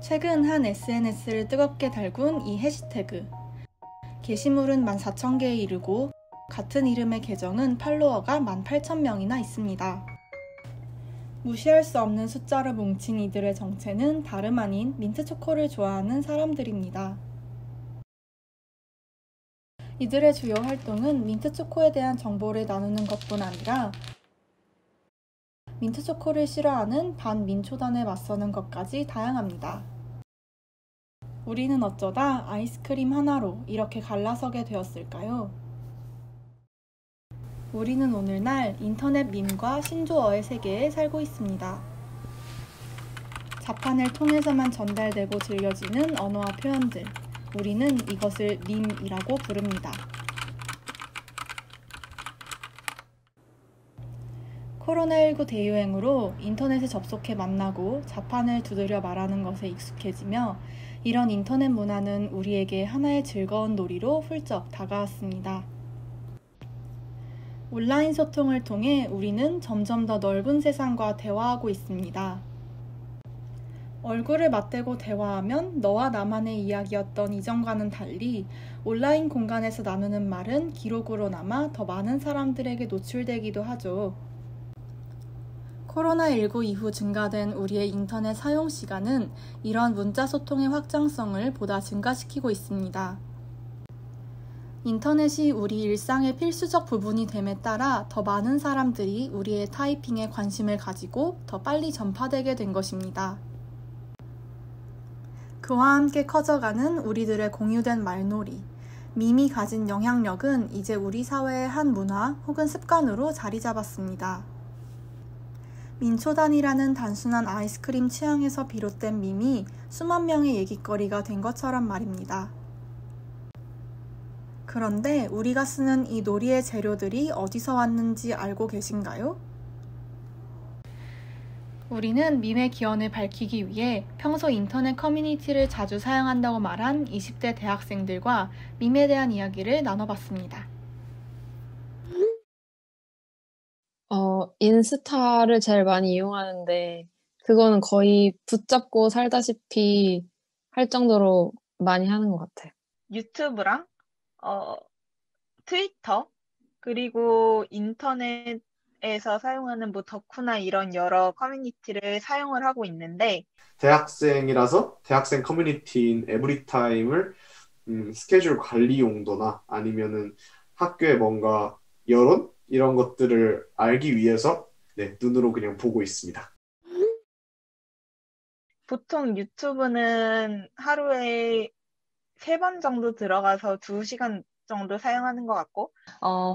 최근 한 SNS를 뜨겁게 달군 이 해시태그. 게시물은 14,000개에 이르고 같은 이름의 계정은 팔로워가 18,000명이나 있습니다. 무시할 수 없는 숫자로 뭉친 이들의 정체는 다름 아닌 민트초코를 좋아하는 사람들입니다. 이들의 주요 활동은 민트초코에 대한 정보를 나누는 것뿐 아니라 민트초코를 싫어하는 반민초단에 맞서는 것까지 다양합니다. 우리는 어쩌다 아이스크림 하나로 이렇게 갈라서게 되었을까요? 우리는 오늘날 인터넷 밈과 신조어의 세계에 살고 있습니다. 자판을 통해서만 전달되고 즐겨지는 언어와 표현들, 우리는 이것을 밈이라고 부릅니다. 코로나19 대유행으로 인터넷에 접속해 만나고 자판을 두드려 말하는 것에 익숙해지며 이런 인터넷 문화는 우리에게 하나의 즐거운 놀이로 훌쩍 다가왔습니다. 온라인 소통을 통해 우리는 점점 더 넓은 세상과 대화하고 있습니다. 얼굴을 맞대고 대화하면 너와 나만의 이야기였던 이전과는 달리 온라인 공간에서 나누는 말은 기록으로 남아 더 많은 사람들에게 노출되기도 하죠. 코로나19 이후 증가된 우리의 인터넷 사용 시간은 이런 문자 소통의 확장성을 보다 증가시키고 있습니다. 인터넷이 우리 일상의 필수적 부분이 됨에 따라 더 많은 사람들이 우리의 타이핑에 관심을 가지고 더 빨리 전파되게 된 것입니다. 그와 함께 커져가는 우리들의 공유된 말놀이, 밈이 가진 영향력은 이제 우리 사회의 한 문화 혹은 습관으로 자리 잡았습니다. 민초단이라는 단순한 아이스크림 취향에서 비롯된 밈이 수만 명의 얘기거리가 된 것처럼 말입니다. 그런데 우리가 쓰는 이 놀이의 재료들이 어디서 왔는지 알고 계신가요? 우리는 밈의 기원을 밝히기 위해 평소 인터넷 커뮤니티를 자주 사용한다고 말한 20대 대학생들과 밈에 대한 이야기를 나눠봤습니다. 인스타를 제일 많이 이용하는데 그거는 거의 붙잡고 살다시피 할 정도로 많이 하는 것 같아요. 유튜브랑 트위터 그리고 인터넷에서 사용하는 뭐 덕후나 이런 여러 커뮤니티를 사용을 하고 있는데 대학생이라서 대학생 커뮤니티인 에브리타임을 스케줄 관리 용도나 아니면은 학교에 뭔가 여론 이런 것들을 알기 위해서 눈으로 그냥 보고 있습니다. 보통 유튜브는 하루에 3번 정도 들어가서 2시간 정도 사용하는 것 같고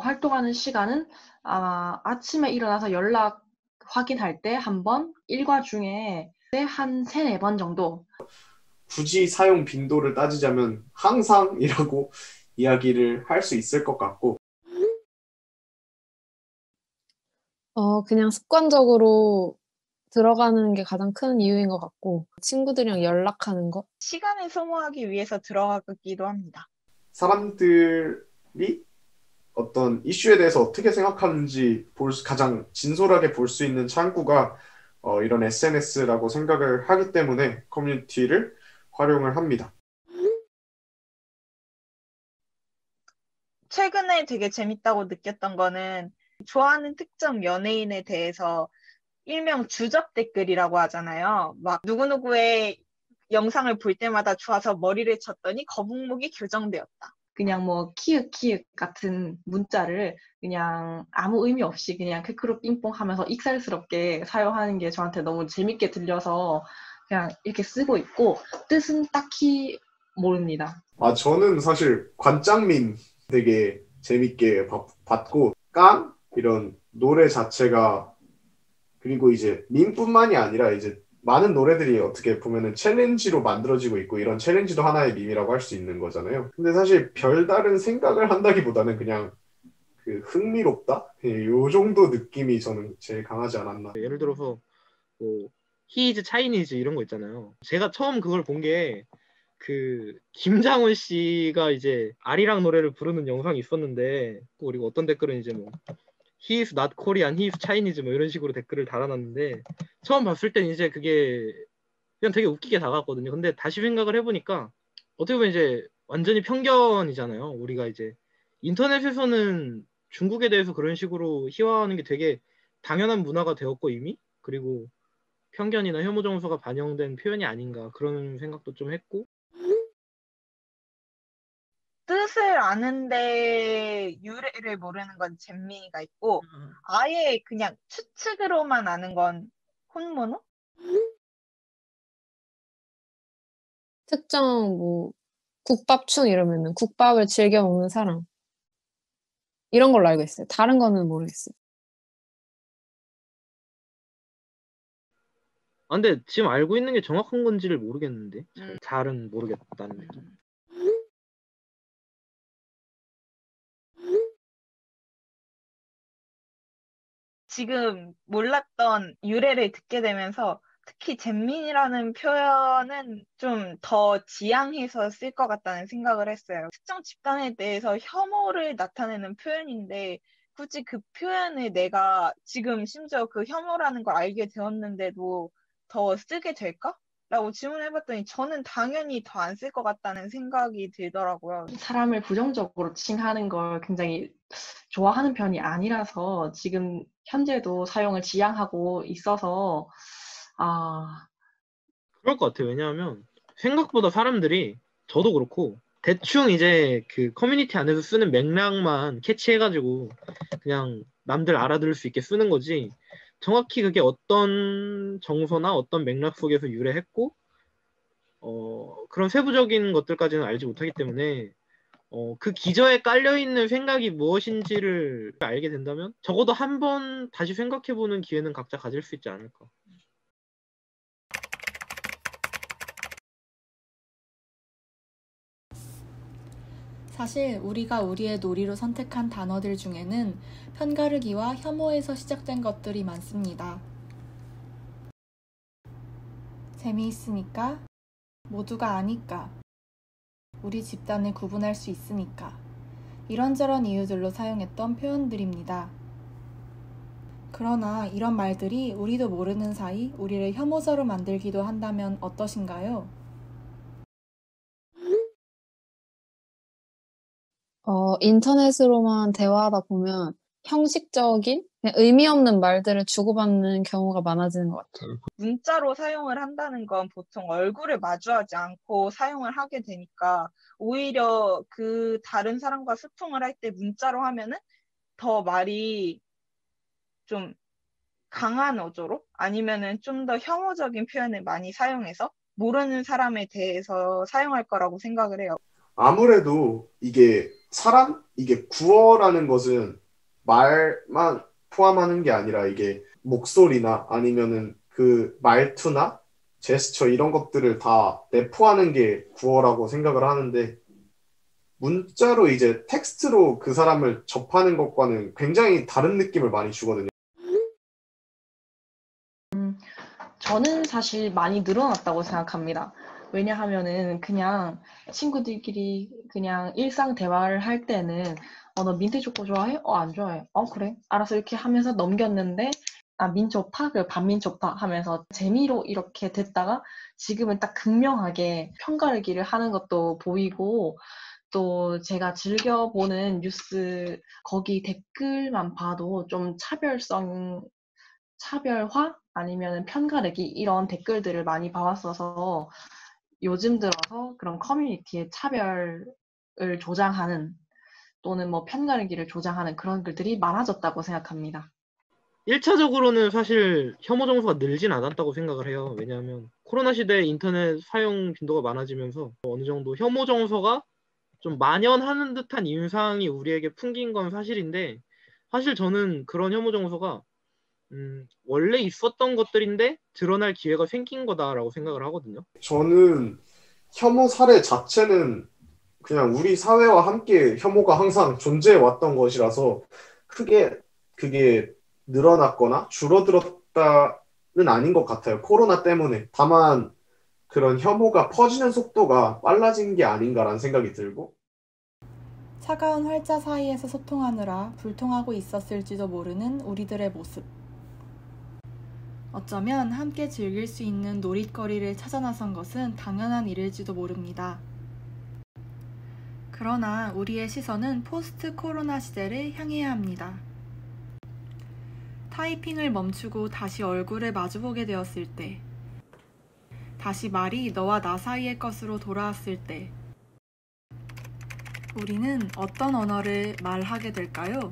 활동하는 시간은 아마 아침에 일어나서 연락 확인할 때 한 번, 일과 중에 한 3-4번 정도. 굳이 사용 빈도를 따지자면 항상이라고 이야기를 할 수 있을 것 같고 그냥 습관적으로 들어가는 게 가장 큰 이유인 것 같고 친구들이랑 연락하는 거? 시간을 소모하기 위해서 들어가기도 합니다. 사람들이 어떤 이슈에 대해서 어떻게 생각하는지 가장 진솔하게 볼 수 있는 창구가 이런 SNS라고 생각을 하기 때문에 커뮤니티를 활용을 합니다. 최근에 되게 재밌다고 느꼈던 거는 좋아하는 특정 연예인에 대해서 일명 주접 댓글이라고 하잖아요. 막 누구누구의 영상을 볼 때마다 좋아서 머리를 쳤더니 거북목이 교정되었다. 그냥 뭐 키읔 같은 문자를 그냥 아무 의미 없이 그냥 크크로 삥뽕 하면서 익살스럽게 사용하는 게 저한테 너무 재밌게 들려서 그냥 이렇게 쓰고 있고 뜻은 딱히 모릅니다. 저는 사실 관장민 되게 재밌게 봤고 이런 노래 자체가 그리고 이제 밈뿐만이 아니라 이제 많은 노래들이 어떻게 보면은 챌린지로 만들어지고 있고 이런 챌린지도 하나의 밈이라고 할 수 있는 거잖아요. 근데 사실 별다른 생각을 한다기보다는 그냥 그 흥미롭다? 요 정도 느낌이 저는 제일 강하지 않았나. 예를 들어서 뭐 He is Chinese 이런 거 있잖아요. 제가 처음 그걸 본 게 그 김장훈 씨가 이제 아리랑 노래를 부르는 영상이 있었는데 그리고 어떤 댓글은 이제 뭐 He is not Korean, he is Chinese 뭐 이런 식으로 댓글을 달아놨는데 처음 봤을 땐 이제 그게 그냥 되게 웃기게 다가왔거든요. 근데 다시 생각을 해보니까 어떻게 보면 이제 완전히 편견이잖아요. 우리가 이제 인터넷에서는 중국에 대해서 그런 식으로 희화화하는 게 되게 당연한 문화가 되었고 이미, 그리고 편견이나 혐오 정서가 반영된 표현이 아닌가 그런 생각도 좀 했고. 뜻을 아는데 유래를 모르는 건 잼민이가 있고 아예 그냥 추측으로만 아는 건 혼모노? 특정 뭐 국밥충 이러면은 국밥을 즐겨 먹는 사람 이런 걸로 알고 있어요. 다른 거는 모르겠어요. 아, 근데 지금 알고 있는 게 정확한 건지를 모르겠는데 잘은 모르겠다는 느낌. 지금 몰랐던 유래를 듣게 되면서 특히 잼민이라는 표현은 좀 더 지양해서 쓸 것 같다는 생각을 했어요. 특정 집단에 대해서 혐오를 나타내는 표현인데 굳이 그 표현을 내가 지금 심지어 그 혐오라는 걸 알게 되었는데도 더 쓰게 될까? 라고 질문해봤더니 저는 당연히 더 안 쓸 것 같다는 생각이 들더라고요. 사람을 부정적으로 칭하는 걸 굉장히 좋아하는 편이 아니라서 지금 현재도 사용을 지양하고 있어서 그럴 것 같아요. 왜냐하면 생각보다 사람들이, 저도 그렇고, 대충 이제 그 커뮤니티 안에서 쓰는 맥락만 캐치해가지고 그냥 남들 알아들을 수 있게 쓰는 거지, 정확히 그게 어떤 정서나 어떤 맥락 속에서 유래했고 그런 세부적인 것들까지는 알지 못하기 때문에 그 기저에 깔려있는 생각이 무엇인지를 알게 된다면 적어도 한 번 다시 생각해보는 기회는 각자 가질 수 있지 않을까. 사실 우리가 우리의 놀이로 선택한 단어들 중에는 편가르기와 혐오에서 시작된 것들이 많습니다. 재미있으니까, 모두가 아니까, 우리 집단을 구분할 수 있으니까, 이런저런 이유들로 사용했던 표현들입니다. 그러나 이런 말들이 우리도 모르는 사이 우리를 혐오자로 만들기도 한다면 어떠신가요? 인터넷으로만 대화하다 보면 형식적인 그냥 의미 없는 말들을 주고받는 경우가 많아지는 것 같아요. 문자로 사용을 한다는 건 보통 얼굴을 마주하지 않고 사용을 하게 되니까 오히려 그 다른 사람과 소통을 할 때 문자로 하면은 더 말이 좀 강한 어조로 아니면은 좀 더 혐오적인 표현을 많이 사용해서 모르는 사람에 대해서 사용할 거라고 생각을 해요. 아무래도 이게 구어라는 것은 말만 포함하는 게 아니라 이게 목소리나 아니면은 그 말투나 제스처 이런 것들을 다 내포하는 게 구어라고 생각을 하는데, 문자로 이제 텍스트로 그 사람을 접하는 것과는 굉장히 다른 느낌을 많이 주거든요. 저는 사실 많이 늘어났다고 생각합니다. 왜냐하면은 그냥 친구들끼리 그냥 일상 대화를 할 때는 너 민트 초코 좋아해? 안 좋아해. 그래. 알아서 이렇게 하면서 넘겼는데 민 좋다? 그래, 반민 좋다 하면서 재미로 이렇게 됐다가 지금은 딱 극명하게 편가르기를 하는 것도 보이고, 또 제가 즐겨보는 뉴스 거기 댓글만 봐도 좀 차별화 아니면 편가르기 이런 댓글들을 많이 봐왔어서 요즘 들어서 그런 커뮤니티의 차별을 조장하는 또는 뭐 편가르기를 조장하는 그런 글들이 많아졌다고 생각합니다. 1차적으로는 사실 혐오 정서가 늘진 않았다고 생각을 해요. 왜냐하면 코로나 시대에 인터넷 사용 빈도가 많아지면서 어느 정도 혐오 정서가 좀 만연하는 듯한 인상이 우리에게 풍긴 건 사실인데, 사실 저는 그런 혐오 정서가 원래 있었던 것들인데 드러날 기회가 생긴 거다라고 생각을 하거든요. 저는 혐오 사례 자체는 그냥 우리 사회와 함께 혐오가 항상 존재해 왔던 것이라서 크게 그게 늘어났거나 줄어들었다는 아닌 것 같아요. 코로나 때문에. 다만 그런 혐오가 퍼지는 속도가 빨라진 게 아닌가라는 생각이 들고, 차가운 활자 사이에서 소통하느라 불통하고 있었을지도 모르는 우리들의 모습. 어쩌면 함께 즐길 수 있는 놀잇거리를 찾아 나선 것은 당연한 일일지도 모릅니다. 그러나 우리의 시선은 포스트 코로나 시대를 향해야 합니다. 타이핑을 멈추고 다시 얼굴을 마주보게 되었을 때, 다시 말이 너와 나 사이의 것으로 돌아왔을 때, 우리는 어떤 언어를 말하게 될까요?